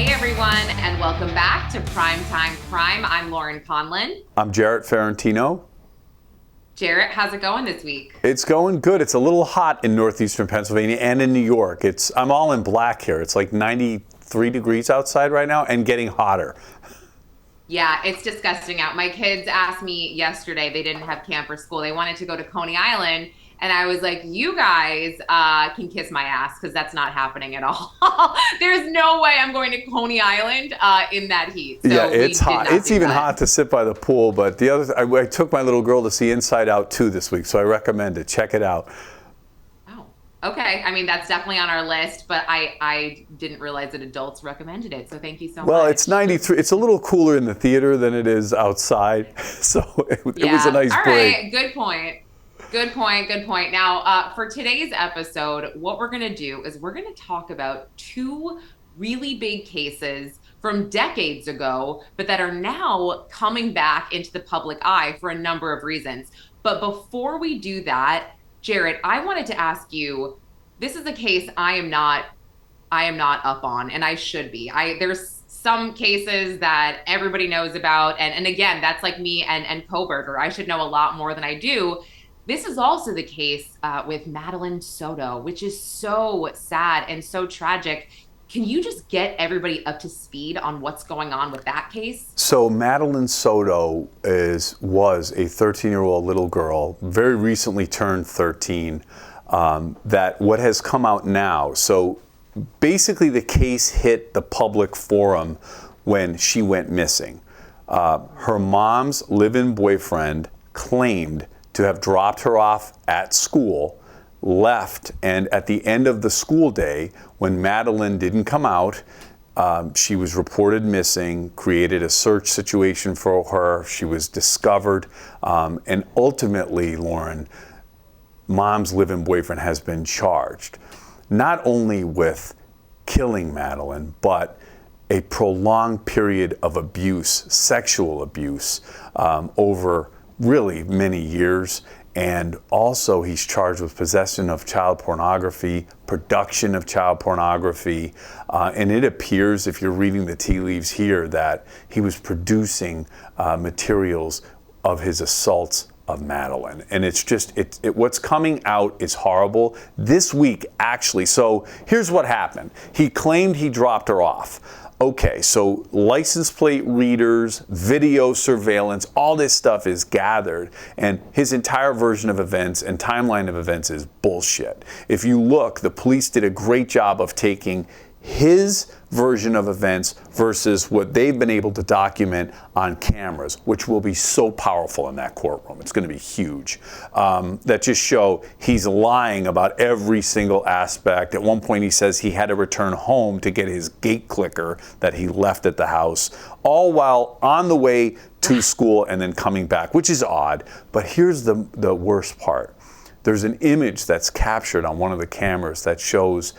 Hey everyone, and welcome back to Primetime Crime. I'm Lauren Conlin. I'm Jarrett Ferentino. Jarrett, how's it going this week? It's going good. It's a little hot in northeastern Pennsylvania and in New York. I'm all in black here. It's like 93 degrees outside right now and getting hotter. Yeah, it's disgusting out. My kids asked me yesterday, they didn't have camp or school. They wanted to go to Coney Island. And I was like, you guys can kiss my ass because that's not happening at all. There's no way I'm going to Coney Island in that heat. So yeah, it's hot. It's even hot to sit by the pool. But I took my little girl to see Inside Out 2 this week, so I recommend it. Check it out. Oh, okay. I mean, that's definitely on our list, but I didn't realize that adults recommended it. So thank you so much. Well, it's 93. It's a little cooler in the theater than it is outside. So it was a nice break. All right, good point. Good point. Now, for today's episode, what we're going to do is we're going to talk about two really big cases from decades ago, but that are now coming back into the public eye for a number of reasons. But before we do that, Jarrett, I wanted to ask you, this is a case I am not up on, and I should be. There's some cases that everybody knows about, and again, that's like me and Koberger. I should know a lot more than I do. This is also the case with Madeline Soto, which is so sad and so tragic. Can you just get everybody up to speed on what's going on with that case? So Madeline Soto was a 13-year-old little girl, very recently turned 13, that what has come out now. So basically the case hit the public forum when she went missing. Her mom's live-in boyfriend claimed to have dropped her off at school, left, and at the end of the school day, when Madeline didn't come out, she was reported missing, created a search situation for her. She was discovered, and ultimately, Lauren, mom's live-in boyfriend has been charged, not only with killing Madeline, but a prolonged period of abuse, sexual abuse, over really many years. And also he's charged with possession of child pornography, production of child pornography, and it appears, if you're reading the tea leaves here, that he was producing materials of his assaults of Madeline. And it's just, what's coming out is horrible. This week, actually, so here's what happened. He claimed he dropped her off. Okay, so license plate readers, video surveillance, all this stuff is gathered, and his entire version of events and timeline of events is bullshit. If you look, the police did a great job of taking his version of events versus what they've been able to document on cameras, which will be so powerful in that courtroom. It's going to be huge. That just show he's lying about every single aspect. At one point he says he had to return home to get his gate clicker that he left at the house, all while on the way to school and then coming back, which is odd. But here's the worst part. There's an image that's captured on one of the cameras that shows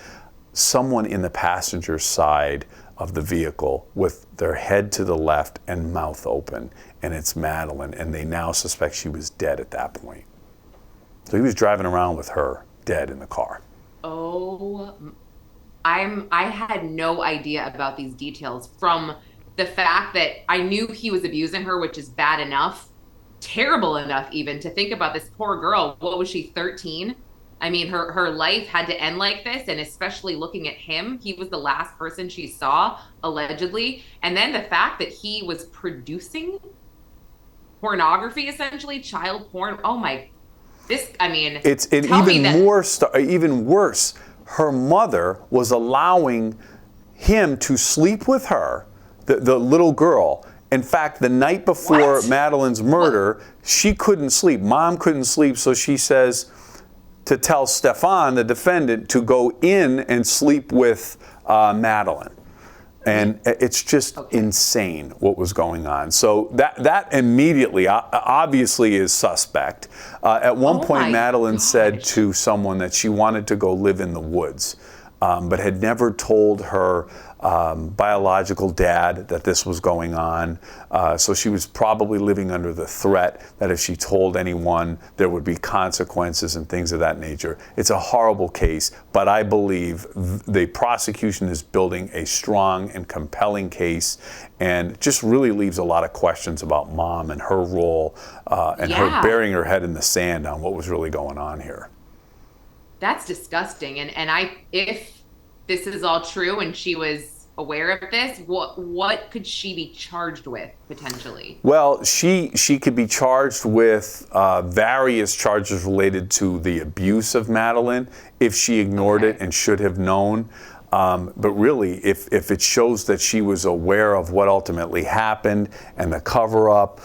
someone in the passenger side of the vehicle with their head to the left and mouth open, and it's Madeline, and they now suspect she was dead at that point. So he was driving around with her dead in the car. Oh, I had no idea about these details, from the fact that I knew he was abusing her, which is bad enough, terrible enough even, to think about this poor girl. What was she, 13? I mean, her life had to end like this, and especially looking at him, he was the last person she saw, allegedly. And then the fact that he was producing pornography, essentially, child porn. Oh my, it's even worse. Her mother was allowing him to sleep with her, the little girl. In fact, the night before Madeline's murder, she couldn't sleep. Mom couldn't sleep, so she says to tell Stefan, the defendant, to go in and sleep with Madeline. And it's just insane what was going on. So that immediately, obviously, is suspect. At one point, Madeline said to someone that she wanted to go live in the woods, but had never told her biological dad that this was going on. So she was probably living under the threat that if she told anyone, there would be consequences and things of that nature. It's a horrible case, but I believe the prosecution is building a strong and compelling case, and just really leaves a lot of questions about mom and her role and her burying her head in the sand on what was really going on here. That's disgusting. And if this is all true and she was aware of this, what could she be charged with potentially? Well, she could be charged with various charges related to the abuse of Madeline if she ignored it and should have known. But really, if it shows that she was aware of what ultimately happened and the cover-up,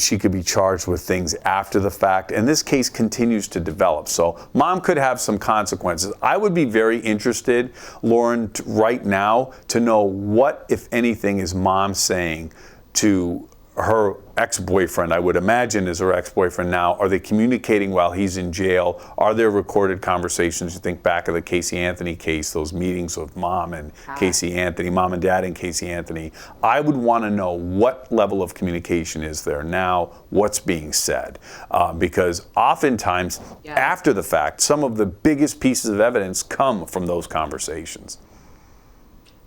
she could be charged with things after the fact. And this case continues to develop. So mom could have some consequences. I would be very interested, Lauren, right now to know what, if anything, is mom saying to her ex-boyfriend. I would imagine is her ex-boyfriend now. Are they communicating while he's in jail? Are there recorded conversations? You think back of the Casey Anthony case, those meetings with mom and Casey Anthony, mom and dad and Casey Anthony. I would want to know what level of communication is there now, what's being said. Because oftentimes, after the fact, some of the biggest pieces of evidence come from those conversations.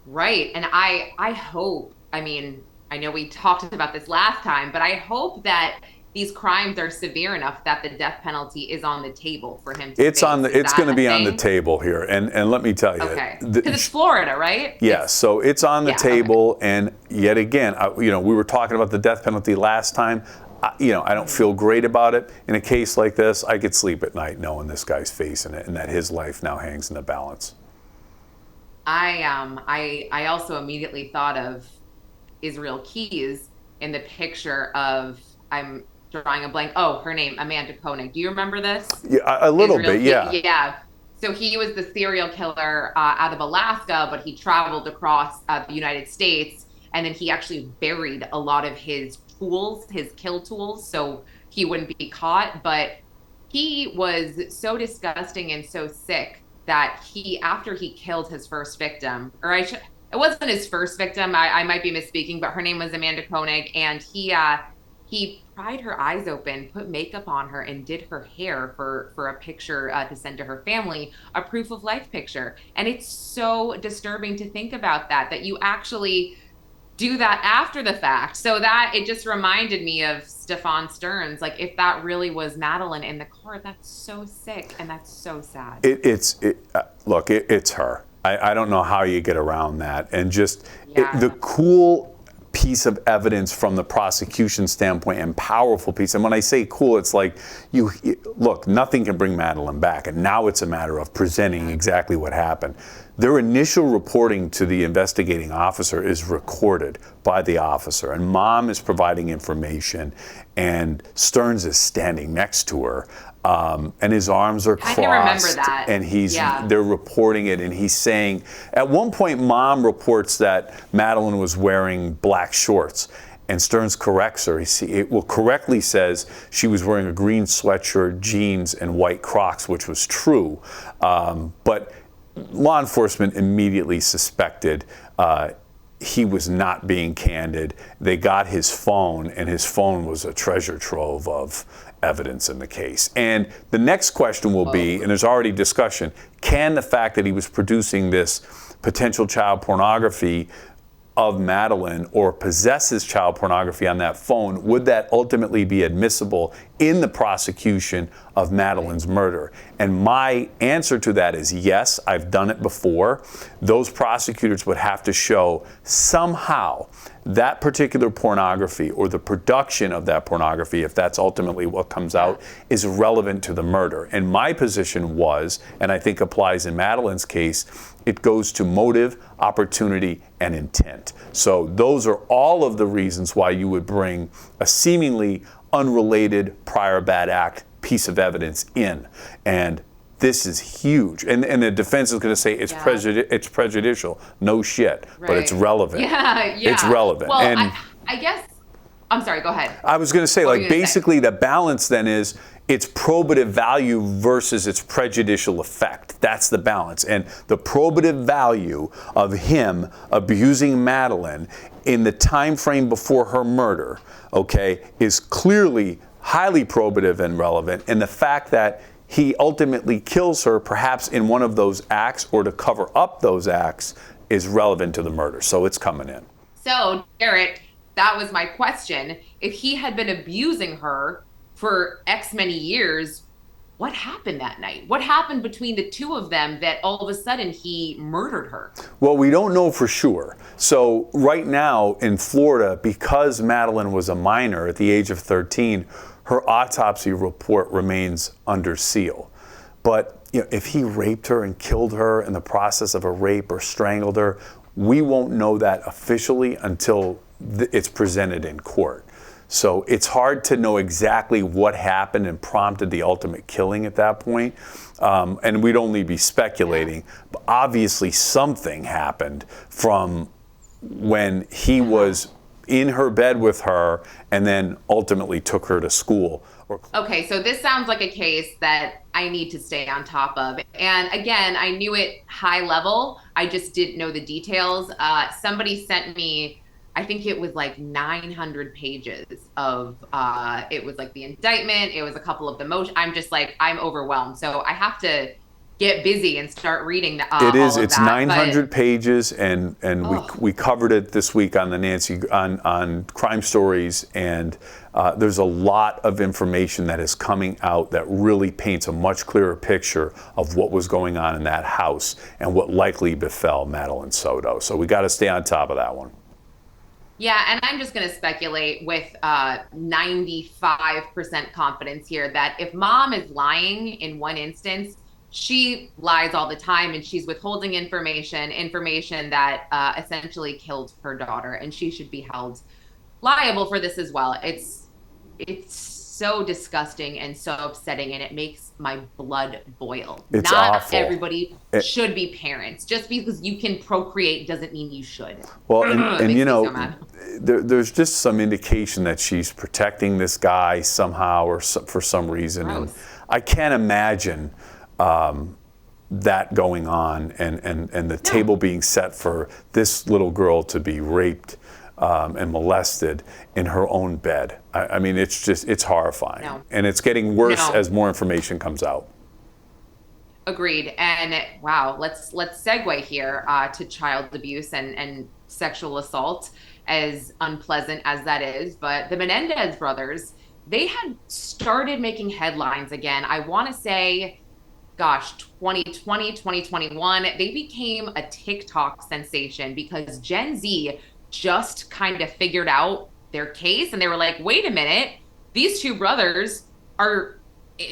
Right. And I hope, I mean, I know we talked about this last time, but I hope that these crimes are severe enough that the death penalty is on the table for him to It's face. it's going to be on the table here, and let me tell you, okay, because it's Florida, right? Yes, so it's on the table, and yet again, we were talking about the death penalty last time. I don't feel great about it. In a case like this, I could sleep at night knowing this guy's facing it and that his life now hangs in the balance. I also immediately thought of Israel Keys in the picture of, I'm drawing a blank. Oh, her name, Amanda Koenig. Do you remember this? Yeah, a little Israel bit, yeah. Yeah. So he was the serial killer out of Alaska, but he traveled across the United States, and then he actually buried a lot of his tools, his kill tools, so he wouldn't be caught. But he was so disgusting and so sick that after he killed his first victim, it wasn't his first victim. I might be misspeaking, but her name was Amanda Koenig, and he pried her eyes open, put makeup on her, and did her hair for a picture to send to her family, a proof of life picture. And it's so disturbing to think about that you actually do that after the fact. So that it just reminded me of Stefan Stearns. Like, if that really was Madeline in the car, that's so sick and that's so sad. Look, it's her. I don't know how you get around that. And just the cool piece of evidence from the prosecution standpoint, and powerful piece. And when I say cool, it's like, look, nothing can bring Madeline back. And now it's a matter of presenting exactly what happened. Their initial reporting to the investigating officer is recorded by the officer, and mom is providing information, and Stearns is standing next to her. And his arms are crossed. I remember that. And they're reporting it, and he's saying, at one point, mom reports that Madeline was wearing black shorts, and Stearns corrects her. Correctly says she was wearing a green sweatshirt, jeans, and white Crocs, which was true. But law enforcement immediately suspected he was not being candid. They got his phone, and his phone was a treasure trove of evidence in the case. And the next question will be, and there's already discussion, can the fact that he was producing this potential child pornography of Madeline or possesses child pornography on that phone, would that ultimately be admissible in the prosecution of Madeline's murder? And my answer to that is yes, I've done it before. Those prosecutors would have to show somehow that particular pornography or the production of that pornography, if that's ultimately what comes out, is relevant to the murder. And my position was, and I think applies in Madeline's case, it goes to motive, opportunity, and intent. So those are all of the reasons why you would bring a seemingly unrelated prior bad act piece of evidence in. And this is huge. And the defense is going to say it's prejudicial. No shit. Right. But it's relevant. It's relevant. Well, I guess, I'm sorry, go ahead. I was going to say, basically the balance then is, its probative value versus its prejudicial effect. That's the balance. And the probative value of him abusing Madeline in the time frame before her murder, okay, is clearly highly probative and relevant. And the fact that he ultimately kills her, perhaps in one of those acts or to cover up those acts, is relevant to the murder. So it's coming in. So, Jarrett, that was my question. If he had been abusing her for X many years, what happened that night? What happened between the two of them that all of a sudden he murdered her? Well, we don't know for sure. So right now in Florida, because Madeline was a minor at the age of 13, her autopsy report remains under seal. But if he raped her and killed her in the process of a rape or strangled her, we won't know that officially until it's presented in court. So it's hard to know exactly what happened and prompted the ultimate killing at that point. And we'd only be speculating. But obviously something happened from when he was in her bed with her and then ultimately took her to school. Okay, so this sounds like a case that I need to stay on top of. And again, I knew it high level. I just didn't know the details. Somebody sent me, I think it was like 900 pages of, it was like the indictment. It was a couple of the motion. I'm just like, I'm overwhelmed. So I have to get busy and start reading it is. It's that, 900 pages, and we covered it this week on the Nancy on Crime Stories, and there's a lot of information that is coming out that really paints a much clearer picture of what was going on in that house and what likely befell Madeline Soto. So we got to stay on top of that one. Yeah, and I'm just going to speculate with 95% confidence here that if mom is lying in one instance, she lies all the time, and she's withholding information that essentially killed her daughter, and she should be held liable for this as well. It's so disgusting and so upsetting, and it makes my blood boil. It's Not awful. everybody should be parents. Just because you can procreate doesn't mean you should. Well, and there's just some indication that she's protecting this guy somehow or for some reason. And I can't imagine that going on and the table being set for this little girl to be raped and molested in her own bed. I mean, it's horrifying. And it's getting worse as more information comes out. Agreed. And wow, let's segue here to child abuse and sexual assault, as unpleasant as that is. But the Menendez brothers, they had started making headlines again. I want to say, 2020, 2021, they became a TikTok sensation because Gen Z just kind of figured out their case, and they were like, wait a minute, these two brothers are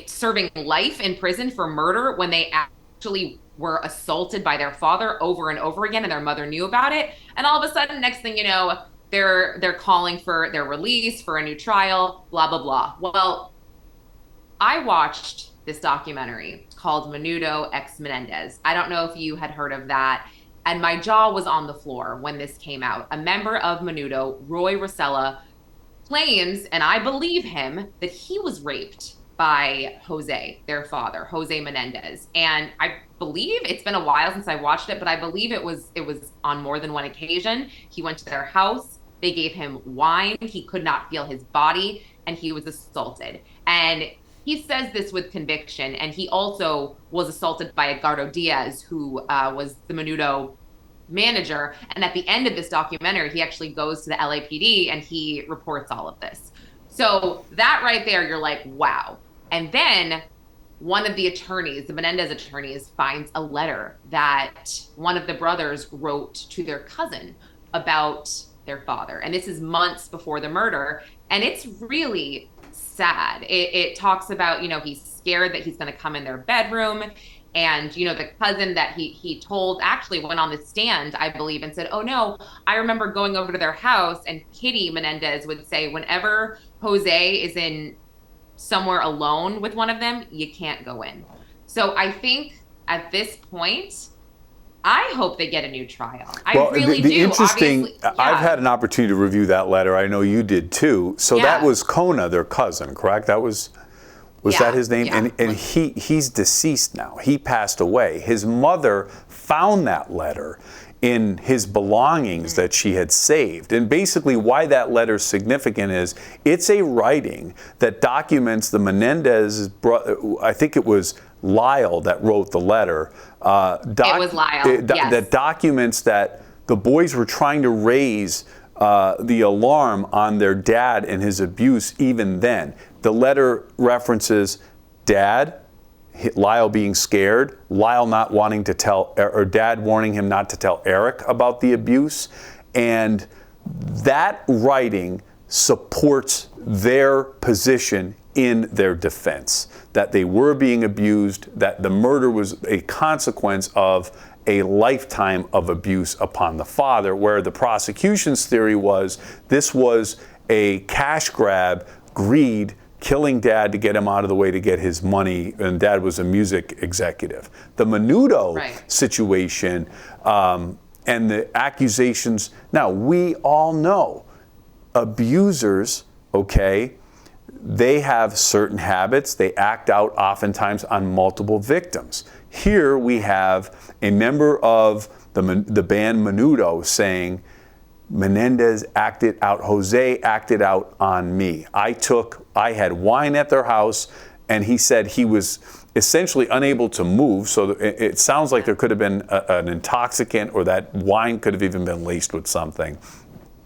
serving life in prison for murder when they actually were assaulted by their father over and over again, and their mother knew about it. And all of a sudden, next thing you know, they're calling for their release, for a new trial, blah, blah, blah. Well, I watched this documentary called Menudo x Menendez. I don't know if you had heard of that. And my jaw was on the floor when this came out. A member of Menudo, Roy Rosella, claims, and I believe him, that he was raped by Jose, their father, Jose Menendez. And I believe, it's been a while since I watched it, but I believe it was on more than one occasion. He went to their house. They gave him wine. He could not feel his body, and he was assaulted. And he says this with conviction, and he also was assaulted by Edgardo Diaz, who was the Menudo manager. And at the end of this documentary, he actually goes to the LAPD and he reports all of this. So that right there, you're like, wow. And then one of the attorneys, the Menendez attorneys, finds a letter that one of the brothers wrote to their cousin about their father. And this is months before the murder. And it's really sad. It talks about, he's scared that he's going to come in their bedroom. And, the cousin that he told actually went on the stand, I believe, and said, oh, no, I remember going over to their house, and Kitty Menendez would say, whenever Jose is in somewhere alone with one of them, you can't go in. So I think at this point, I hope they get a new trial. I really do. Interesting, I've had an opportunity to review that letter. I know you did too. So that was Kona, their cousin, correct? That was Was that his name? Yeah. And he's deceased now. He passed away. His mother found that letter in his belongings that she had saved. And basically why that letter is significant is it's a writing that documents the Menendez brother. I think it was Lyle that wrote the letter. It was Lyle, yes. That documents that the boys were trying to raise the alarm on their dad and his abuse even then. The letter references Dad, Lyle being scared, Lyle not wanting to tell, or Dad warning him not to tell Eric about the abuse. And that writing supports their position in their defense, that they were being abused, that the murder was a consequence of a lifetime of abuse upon the father, where the prosecution's theory was this was a cash grab, greed, killing Dad to get him out of the way to get his money, and Dad was a music executive. The Menudo situation and the accusations, now we all know abusers, okay, they have certain habits, they act out oftentimes on multiple victims. Here we have a member of the band Menudo saying, Menendez acted out, Jose acted out on me. I had wine at their house, and he said he was essentially unable to move, so it sounds like there could have been an intoxicant, or that wine could have even been laced with something.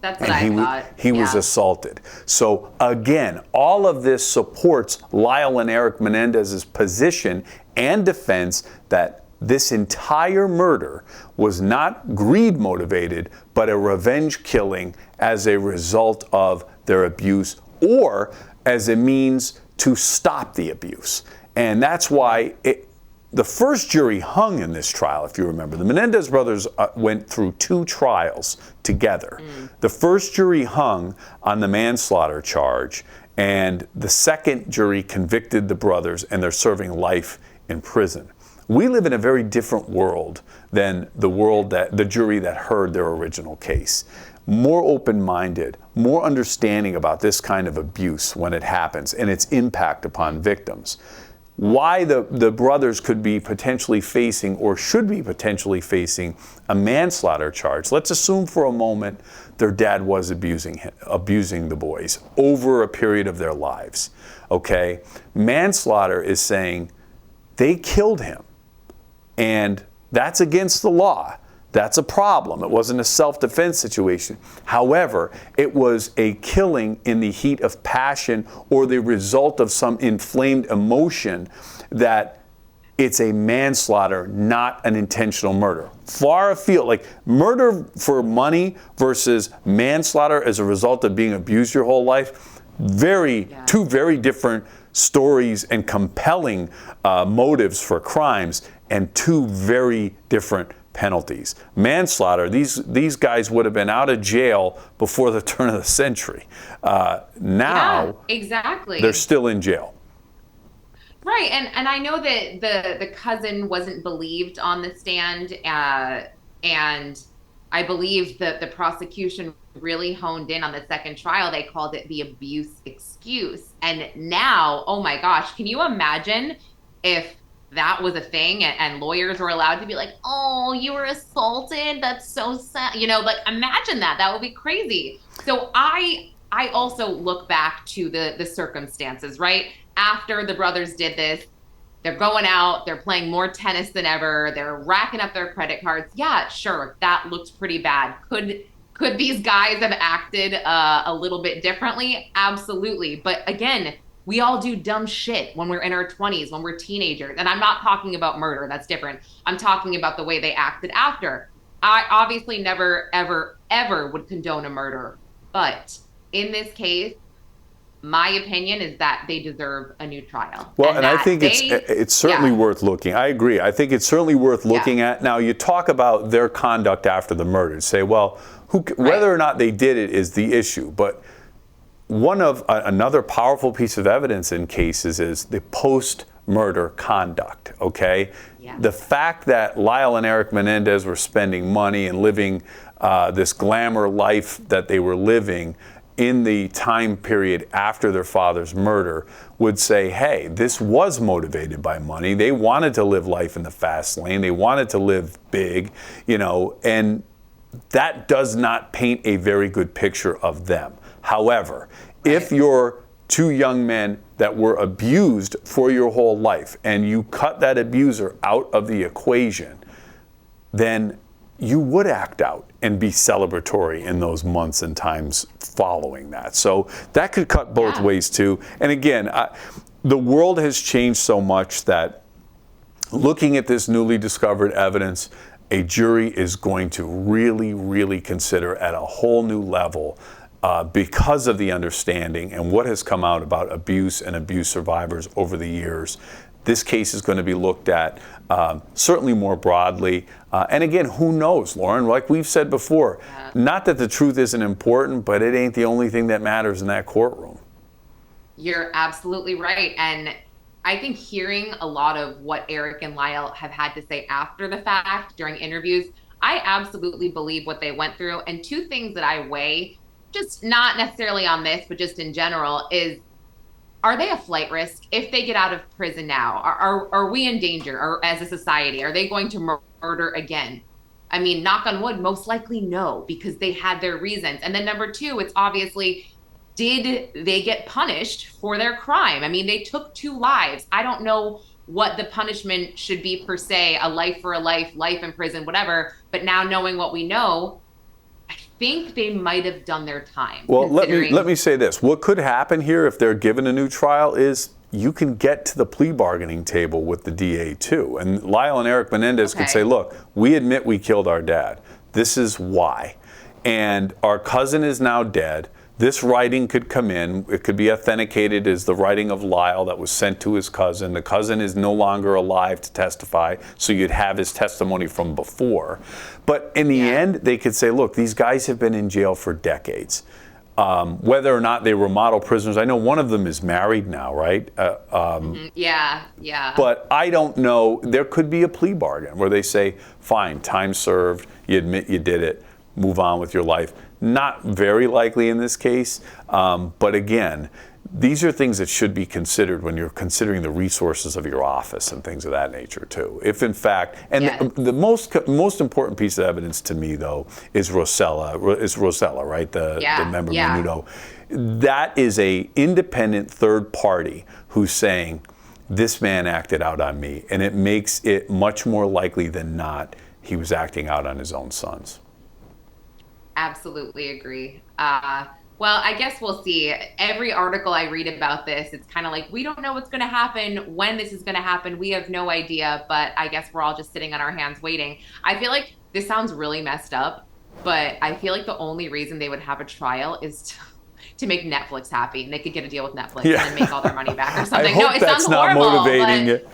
That's what I thought. He was assaulted. So again, all of this supports Lyle and Eric Menendez's position and defense that this entire murder was not greed motivated, but a revenge killing as a result of their abuse, or as a means to stop the abuse. And that's why the first jury hung in this trial, if you remember. The Menendez brothers went through 2 trials together. The first jury hung on the manslaughter charge, and the second jury convicted the brothers, and they're serving life in prison. We live in a very different world than the jury that heard their original case. More open-minded, more understanding about this kind of abuse when it happens and its impact upon victims. Why the brothers could be potentially facing, or should be potentially facing, a manslaughter charge. Let's assume for a moment their dad was abusing the boys over a period of their lives. Okay? Manslaughter is saying they killed him. And that's against the law. That's a problem. It wasn't a self-defense situation. However, it was a killing in the heat of passion, or the result of some inflamed emotion, that it's a manslaughter, not an intentional murder. Far afield, like murder for money versus manslaughter as a result of being abused your whole life, two very different stories and compelling motives for crimes, and 2 very different penalties. Manslaughter, these guys would have been out of jail before the turn of the century. Now, exactly, they're still in jail. Right, and I know that the cousin wasn't believed on the stand, and I believe that the prosecution really honed in on the second trial. They called it the abuse excuse. And now, oh my gosh, can you imagine if that was a thing and lawyers were allowed to be like, oh, you were assaulted? That's so sad. Like imagine that. That would be crazy. So I also look back to the circumstances, right? After the brothers did this, they're going out, they're playing more tennis than ever, they're racking up their credit cards. Yeah, sure, that looked pretty bad. Could these guys have acted a little bit differently? Absolutely. But again, we all do dumb shit when we're in our 20s, when we're teenagers. And I'm not talking about murder, that's different. I'm talking about the way they acted after. I obviously never, ever, ever would condone a murder. But in this case, my opinion is that they deserve a new trial. Well, and I think it's certainly worth looking. I agree. I think it's certainly worth looking at. Now, you talk about their conduct after the murder. Say, well, whether or not they did it is the issue. But another powerful piece of evidence in cases is the post-murder conduct, okay? Yeah. The fact that Lyle and Eric Menendez were spending money and living this glamour life that they were living in the time period after their father's murder would say, hey, this was motivated by money. They wanted to live life in the fast lane. They wanted to live big, and that does not paint a very good picture of them. However, if you're two young men that were abused for your whole life and you cut that abuser out of the equation, then you would act out and be celebratory in those months and times following that. So that could cut both ways too. And again, the world has changed so much that looking at this newly discovered evidence, a jury is going to really, really consider at a whole new level because of the understanding and what has come out about abuse and abuse survivors over the years. This case is going to be looked at certainly more broadly. And again, who knows, Lauren? Like we've said before, not that the truth isn't important, but it ain't the only thing that matters in that courtroom. You're absolutely right. And I think hearing a lot of what Eric and Lyle have had to say after the fact during interviews, I absolutely believe what they went through. And two things that I weigh, just not necessarily on this, but just in general, is, are they a flight risk if they get out of prison now? Are we in danger, or as a society? Are they going to murder again? I mean, knock on wood, most likely no, because they had their reasons. And then number two, it's obviously, did they get punished for their crime? I mean, they took 2 lives. I don't know what the punishment should be per se, a life for a life, life in prison, whatever. But now knowing what we know, I think they might have done their time. Well, let me say this. What could happen here if they're given a new trial is you can get to the plea bargaining table with the DA too. And Lyle and Eric Menendez could say, look, we admit we killed our dad. This is why. And our cousin is now dead. This writing could come in. It could be authenticated as the writing of Lyle that was sent to his cousin. The cousin is no longer alive to testify, so you'd have his testimony from before. But in the end, they could say, look, these guys have been in jail for decades. Whether or not they were model prisoners, I know one of them is married now, right? Yeah. But I don't know. There could be a plea bargain where they say, fine, time served, you admit you did it, move on with your life. Not very likely in this case, but again, these are things that should be considered when you're considering the resources of your office and things of that nature too. If in fact, and the most important piece of evidence to me though is Rosella, right? The member Menudo. That is a independent third party who's saying, this man acted out on me, and it makes it much more likely than not he was acting out on his own sons. Absolutely agree. Well, I guess we'll see. Every article I read about this, it's kind of like, we don't know what's going to happen, when this is going to happen. We have no idea, but I guess we're all just sitting on our hands waiting. I feel like this sounds really messed up, but I feel like the only reason they would have a trial is to make Netflix happy, and they could get a deal with Netflix and then make all their money back or something. I hope it that's sounds not horrible, motivating.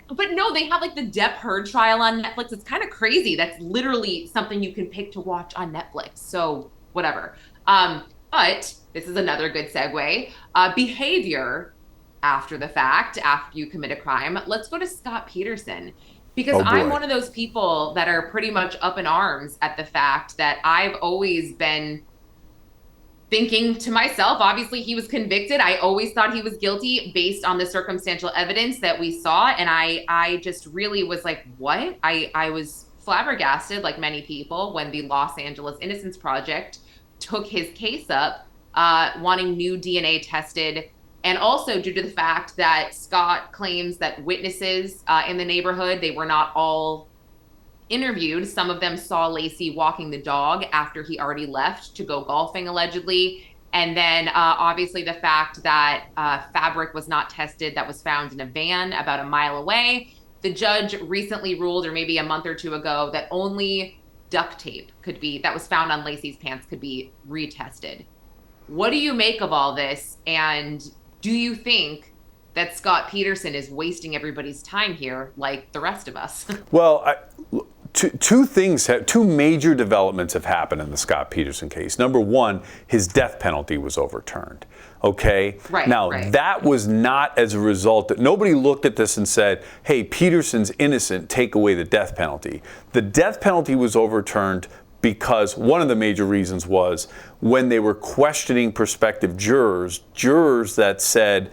But no, they have like the Depp Heard trial on Netflix. It's kind of crazy. That's literally something you can pick to watch on Netflix. So whatever. But this is another good segue. Behavior after the fact, after you commit a crime. Let's go to Scott Peterson, because I'm one of those people that are pretty much up in arms at the fact that I've always been thinking to myself, obviously he was convicted. I always thought he was guilty based on the circumstantial evidence that we saw. And I just really was like, what? I was flabbergasted, like many people, when the Los Angeles Innocence Project took his case up, wanting new DNA tested. And also due to the fact that Scott claims that witnesses in the neighborhood, they were not all interviewed. Some of them saw Lacey walking the dog after he already left to go golfing, allegedly. And then obviously the fact that fabric was not tested that was found in a van about a mile away. The judge recently ruled, or maybe a month or two ago, that only duct tape that was found on Lacey's pants could be retested. What do you make of all this? And do you think that Scott Peterson is wasting everybody's time here like the rest of us? Well, two major developments have happened in the Scott Peterson case. Number one, his death penalty was overturned. Okay? Right. That was not as a result that nobody looked at this and said, hey, Peterson's innocent, take away the death penalty. The death penalty was overturned because one of the major reasons was when they were questioning prospective jurors that said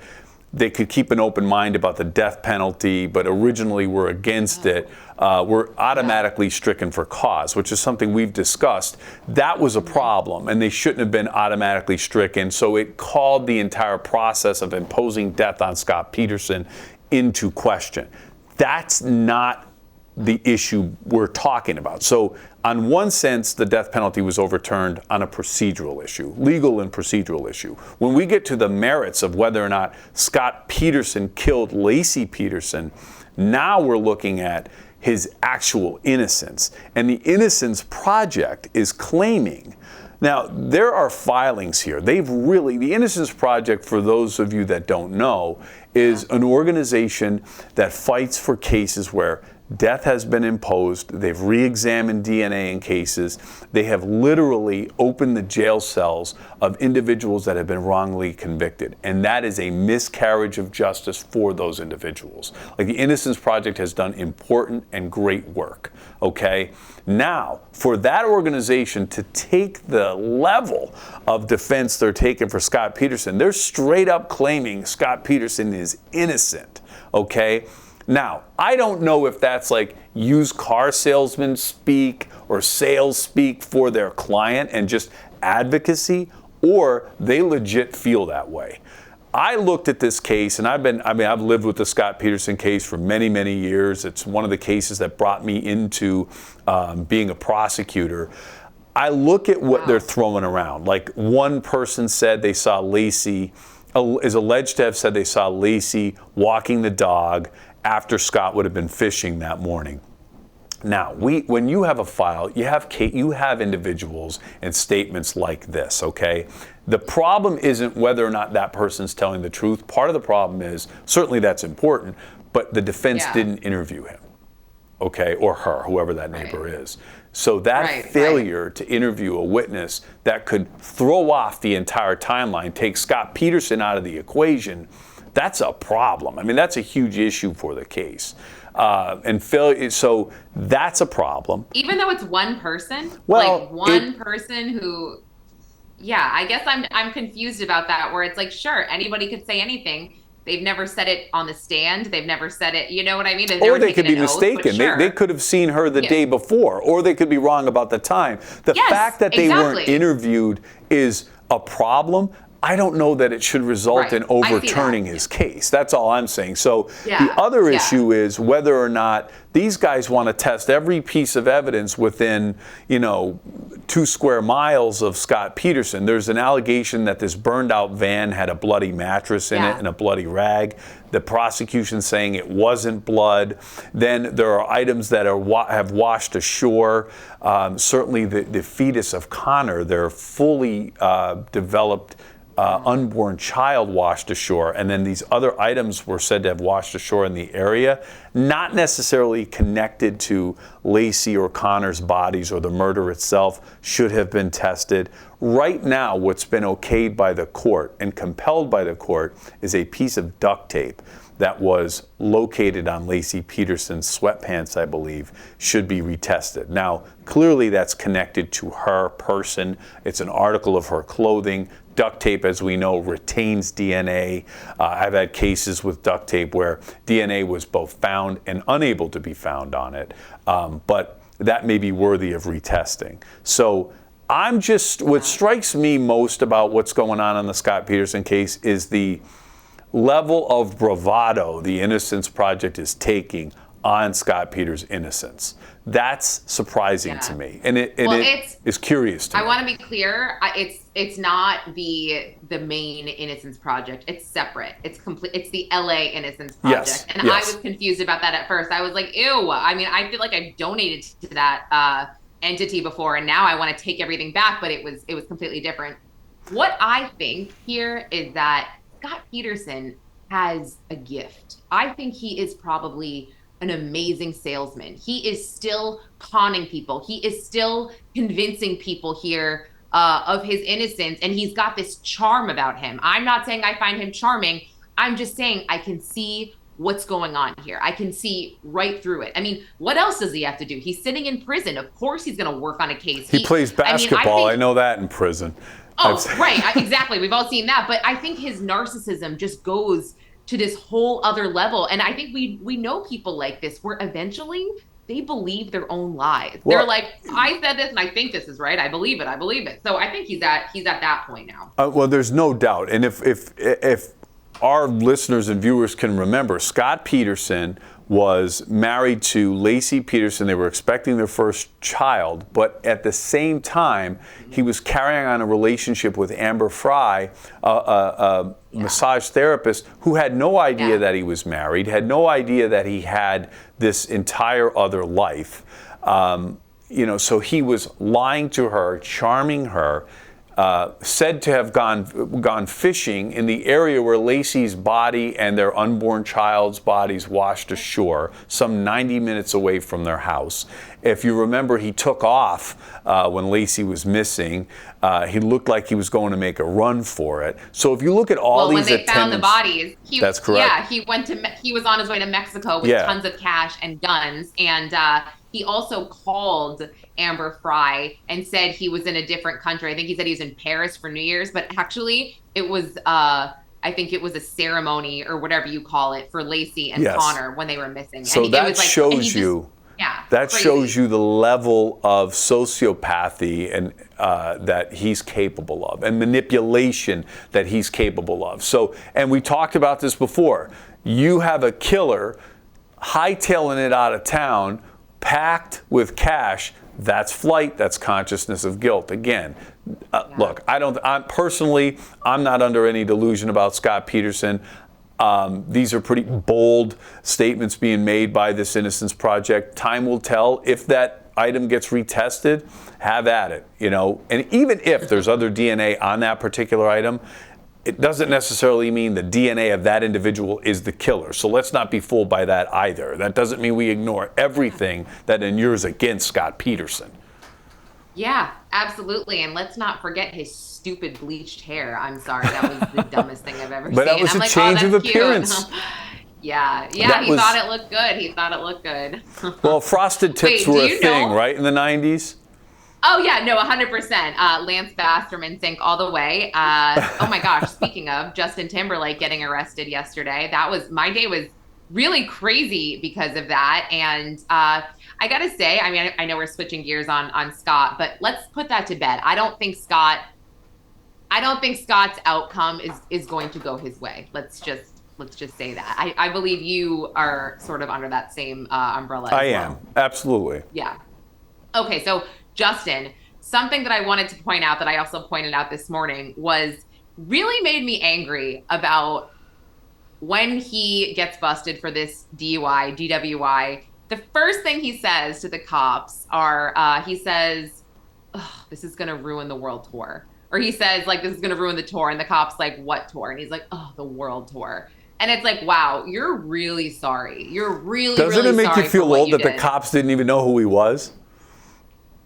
they could keep an open mind about the death penalty, but originally were against it, were automatically stricken for cause, which is something we've discussed. That was a problem, and they shouldn't have been automatically stricken. So it called the entire process of imposing death on Scott Peterson into question. That's not the issue we're talking about. So on one sense, the death penalty was overturned on a procedural issue, legal and procedural issue. When we get to the merits of whether or not Scott Peterson killed Laci Peterson, now we're looking at his actual innocence. And the Innocence Project is claiming, now there are filings here. The Innocence Project, for those of you that don't know, is an organization that fights for cases where death has been imposed. They've re-examined DNA in cases. They have literally opened the jail cells of individuals that have been wrongly convicted. And that is a miscarriage of justice for those individuals. Like, the Innocence Project has done important and great work, okay? Now, for that organization to take the level of defense they're taking for Scott Peterson, they're straight up claiming Scott Peterson is innocent, okay? Now, I don't know if that's like used car salesman speak or sales speak for their client and just advocacy, or they legit feel that way. I looked at this case, and I've lived with the Scott Peterson case for many, many years. It's one of the cases that brought me into being a prosecutor. I look at what they're throwing around. Like, one person said they saw Laci, is alleged to have said they saw Laci walking the dog after Scott would have been fishing that morning. Now, when you have a file, you have individuals and statements like this, okay? The problem isn't whether or not that person's telling the truth. Part of the problem is, certainly that's important, but the defense didn't interview him, okay, or her, whoever that neighbor is. So that failure to interview a witness that could throw off the entire timeline, take Scott Peterson out of the equation, that's a problem. I mean, that's a huge issue for the case. So that's a problem. Even though it's one person? Well, like one person who, I guess I'm confused about that, where it's like, sure, anybody could say anything. They've never said it on the stand. They've never said it, you know what I mean? Or they could be mistaken. They could have seen her the day before, or they could be wrong about the time. The fact that they weren't interviewed is a problem. I don't know that it should result in overturning his case. That's all I'm saying. So the other issue is whether or not these guys want to test every piece of evidence within, 2 square miles of Scott Peterson. There's an allegation that this burned out van had a bloody mattress in it and a bloody rag. The prosecution saying it wasn't blood. Then there are items that have washed ashore. Certainly the fetus of Connor, their fully developed unborn child, washed ashore, and then these other items were said to have washed ashore in the area, not necessarily connected to Laci or Connor's bodies or the murder itself, should have been tested. Right now, what's been okayed by the court and compelled by the court is a piece of duct tape that was located on Laci Peterson's sweatpants, I believe, should be retested. Now, clearly that's connected to her person. It's an article of her clothing. Duct tape, as we know, retains DNA. I've had cases with duct tape where DNA was both found and unable to be found on it, but that may be worthy of retesting. So what strikes me most about what's going on in the Scott Peterson case is the level of bravado the Innocence Project is taking on Scott Peterson's innocence. That's surprising to me, and it is curious to me. I want to be clear. It's not the main Innocence Project. It's separate. It's complete. It's the LA Innocence Project, and I was confused about that at first. I was like, ew. I mean, I feel like I donated to that entity before, and now I want to take everything back. But it was completely different. What I think here is that Scott Peterson has a gift. I think he is probably an amazing salesman. He is still conning people. He is still convincing people here of his innocence, and he's got this charm about him. I'm not saying I find him charming. I'm just saying I can see what's going on here. I can see right through it. I mean, what else does he have to do? He's sitting in prison. Of course he's going to work on a case. He plays basketball. I know that in prison. Oh, right. Exactly. We've all seen that. But I think his narcissism just goes to this whole other level. And I think we know people like this where eventually they believe their own lies. Well, they're like, I said this and I think this is right. I believe it. I believe it. So I think he's at that point now. Well, there's no doubt. And if our listeners and viewers can remember, Scott Peterson was married to Lacey Peterson. They were expecting their first child, but at the same time, he was carrying on a relationship with Amber Fry, a massage therapist who had no idea that he was married, had no idea that he had this entire other life. So he was lying to her, charming her. Said to have gone fishing in the area where Lacey's body and their unborn child's bodies washed ashore, some 90 minutes away from their house. If you remember, he took off when Lacey was missing. He looked like he was going to make a run for it. So if you look at all these when they found the bodies, that's correct. Yeah, he was on his way to Mexico with tons of cash and guns, and he also called Amber Fry and said he was in a different country. I think he said he was in Paris for New Year's, but actually it was, I think it was a ceremony or whatever you call it for Lacey and Connor when they were missing. So and that shows you, shows you the level of sociopathy and that he's capable of, and manipulation that he's capable of. So, and we talked about this before. You have a killer hightailing it out of town, packed with cash. That's flight. That's consciousness of guilt. Again, look, I'm personally not under any delusion about Scott Peterson. These are pretty bold statements being made by this Innocence Project. Time will tell if that item gets retested. Have at it, And even if there's other DNA on that particular item, it doesn't necessarily mean the DNA of that individual is the killer. So let's not be fooled by that either. That doesn't mean we ignore everything that inures against Scott Peterson. Yeah, absolutely. And let's not forget his stupid bleached hair. I'm sorry, that was the dumbest thing I've ever seen. But that was a change of appearance. Yeah, he thought it looked good. Well, frosted tips were a thing, right, in the 90s? Oh, yeah, no, 100%. Lance Bass from NSYNC all the way. Oh, my gosh, speaking of Justin Timberlake getting arrested yesterday, my day was really crazy because of that. And I got to say, I mean, I know we're switching gears on Scott, but let's put that to bed. I don't think Scott's outcome is going to go his way. Let's just say that. I believe you are sort of under that same umbrella as well. I am, absolutely. Yeah. Okay, so Justin, something that I wanted to point out that I also pointed out this morning really made me angry about when he gets busted for this DUI, DWI. The first thing he says to the cops he says, this is going to ruin the world tour. Or he says, like, this is going to ruin the tour. And the cop's like, what tour? And he's like, the world tour. And it's like, wow, you're really sorry. You're really, Doesn't really it make sorry you feel old that did. the cops didn't even know who he was?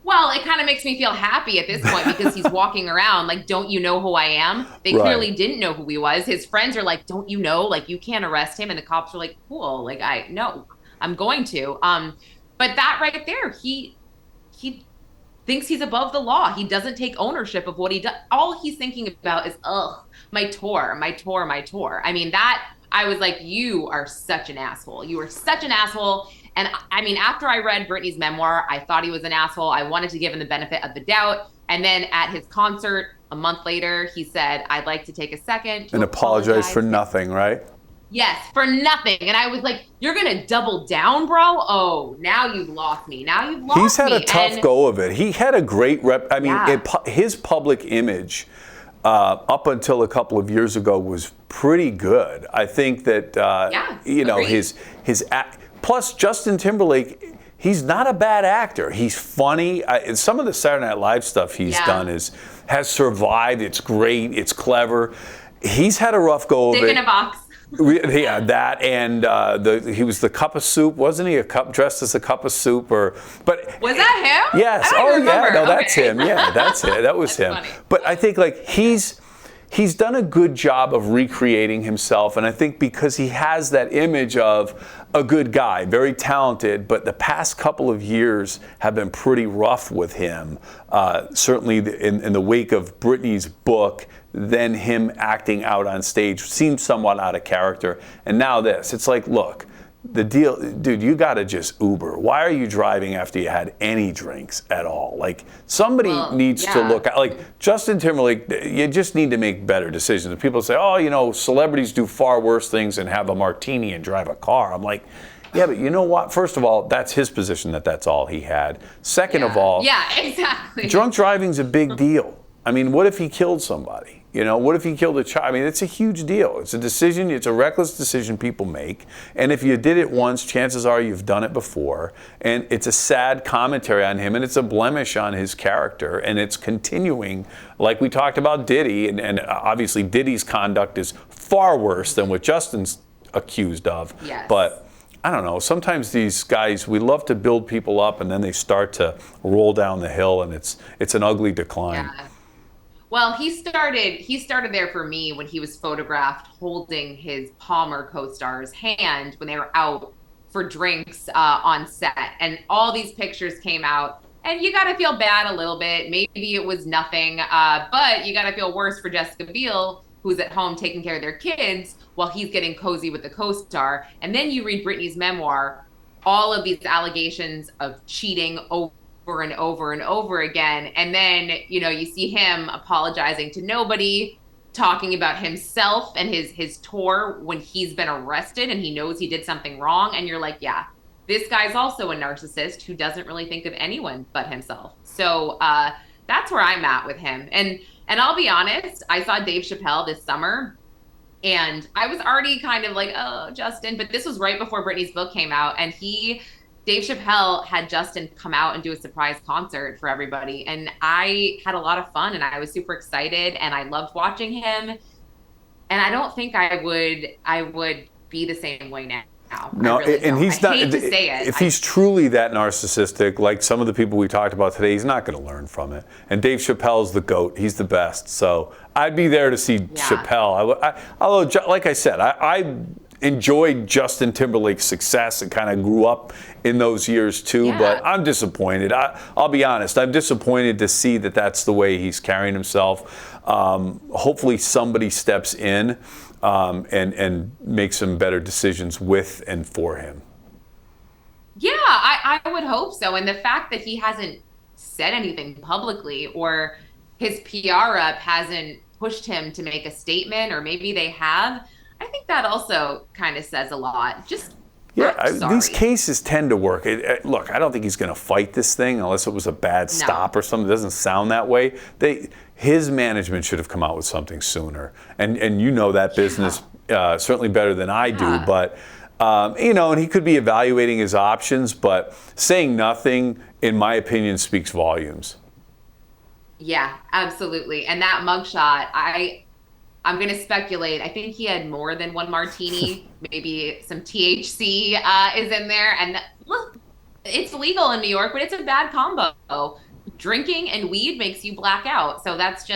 Well, it kind of makes me feel happy at this point because he's walking around like, don't you know who I am? They clearly didn't know who he was. His friends are like, don't you know? Like, you can't arrest him. And the cops are like, cool. Like, I'm going to. But that right there, he thinks he's above the law. He doesn't take ownership of what he does. All he's thinking about is, my tour. I mean, I was like, you are such an asshole. You are such an asshole. And I mean, after I read Britney's memoir, I thought he was an asshole. I wanted to give him the benefit of the doubt. And then at his concert a month later, he said, I'd like to take a second to apologize for nothing, right? Yes, for nothing. And I was like, you're going to double down, bro? Oh, now you've lost me. He's had a tough go of it. He had a great rep. I mean, his public image up until a couple of years ago was pretty good. I think that, his plus Justin Timberlake, he's not a bad actor. He's funny. Some of the Saturday Night Live stuff he's done has survived. It's great. It's clever. He's had a rough go of it. Dick in a box. Yeah, that and he was the cup of soup, wasn't he? Dressed as a cup of soup, but was that him? Yes. I don't remember. Yeah. No, that's him. Yeah, that's it. That was him. Funny. But I think like he's he's done a good job of recreating himself, and I think because he has that image of a good guy, very talented, but the past couple of years have been pretty rough with him. Certainly in the wake of Britney's book, then him acting out on stage seemed somewhat out of character, and now this. It's like, look, the deal, dude, you got to just Uber. Why are you driving after you had any drinks at all? Like, somebody needs to look at, like, Justin Timberlake, you just need to make better decisions. And people say, oh, you know, celebrities do far worse things than have a martini and drive a car. I'm like, yeah, but you know what? First of all, that's his position, that's all he had. Second of all, exactly. Drunk driving's a big deal. I mean, what if he killed somebody? You know, what if he killed a child? I mean, it's a huge deal. It's a decision. It's a reckless decision people make. And if you did it once, chances are you've done it before. And it's a sad commentary on him, and it's a blemish on his character. And it's continuing, like we talked about Diddy. And obviously, Diddy's conduct is far worse than what Justin's accused of. Yes. But I don't know. Sometimes these guys, we love to build people up, and then they start to roll down the hill, and it's an ugly decline. Yeah. Well, he started there for me when he was photographed holding his Palmer co-star's hand when they were out for drinks on set. And all these pictures came out. And you got to feel bad a little bit. Maybe it was nothing. But you got to feel worse for Jessica Biel, who's at home taking care of their kids while he's getting cozy with the co-star. And then you read Britney's memoir, all of these allegations of cheating over and over and over again. And then, you know, you see him apologizing to nobody, talking about himself and his tour when he's been arrested and he knows he did something wrong. And you're like, yeah, this guy's also a narcissist who doesn't really think of anyone but himself. So that's where I'm at with him. And I'll be honest, I saw Dave Chappelle this summer, and I was already kind of like, oh, Justin, but this was right before Britney's book came out, and Dave Chappelle had Justin come out and do a surprise concert for everybody. And I had a lot of fun, and I was super excited, and I loved watching him. And I don't think I would be the same way now. No, really and he's not. I hate to say it. If he's truly that narcissistic, like some of the people we talked about today, he's not going to learn from it. And Dave Chappelle's the GOAT. He's the best. So I'd be there to see Chappelle. Although, like I said, I enjoyed Justin Timberlake's success and kind of grew up in those years too. Yeah. But I'm disappointed. I'll be honest. I'm disappointed to see that that's the way he's carrying himself. Hopefully somebody steps in and make some better decisions with and for him. Yeah, I would hope so. And the fact that he hasn't said anything publicly, or his PR rep hasn't pushed him to make a statement, or maybe they have, I think that also kind of says a lot. These cases tend to work. Look, I don't think he's going to fight this thing unless it was a bad stop or something. It doesn't sound that way. His management should have come out with something sooner. And you know that business certainly better than I do. But, you know, and he could be evaluating his options. But saying nothing, in my opinion, speaks volumes. Yeah, absolutely. And that mugshot, I'm going to speculate. I think he had more than one martini. Maybe some THC is in there. And look, it's legal in New York, but it's a bad combo. Drinking and weed makes you black out. So that's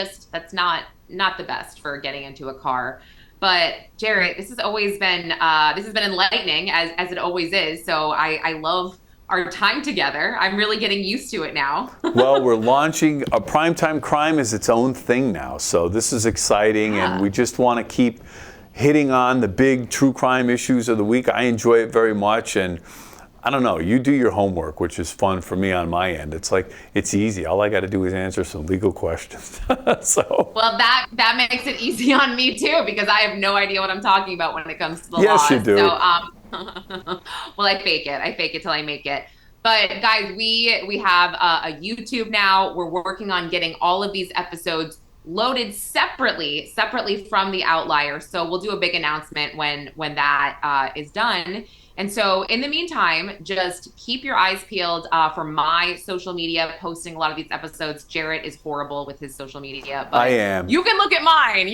not the best for getting into a car. But Jarrett, this has been enlightening, as it always is. So I love our time together. I'm really getting used to it now. Well, we're launching a Primetime Crime as its own thing now. So this is exciting, and we just want to keep hitting on the big true crime issues of the week. I enjoy it very much, and I don't know, you do your homework, which is fun for me on my end. It's like, it's easy. All I got to do is answer some legal questions. Well, that makes it easy on me too, because I have no idea what I'm talking about when it comes to the law. Yes, you do. So, well, I fake it till I make it. But guys, we have a YouTube now. We're working on getting all of these episodes loaded separately from the Outlier. So we'll do a big announcement when that is done. And so in the meantime, just keep your eyes peeled for my social media, posting a lot of these episodes. Jarrett is horrible with his social media. But I am. You can look at mine.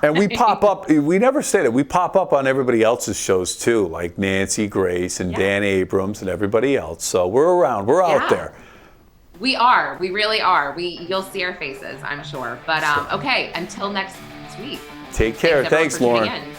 And we pop up, we never said it, we pop up on everybody else's shows too, like Nancy Grace and Dan Abrams and everybody else. So we're around. We're out there. We are. We really are. You'll see our faces, I'm sure. But okay, until next week. Take care. Thanks, for tuning Lauren. in.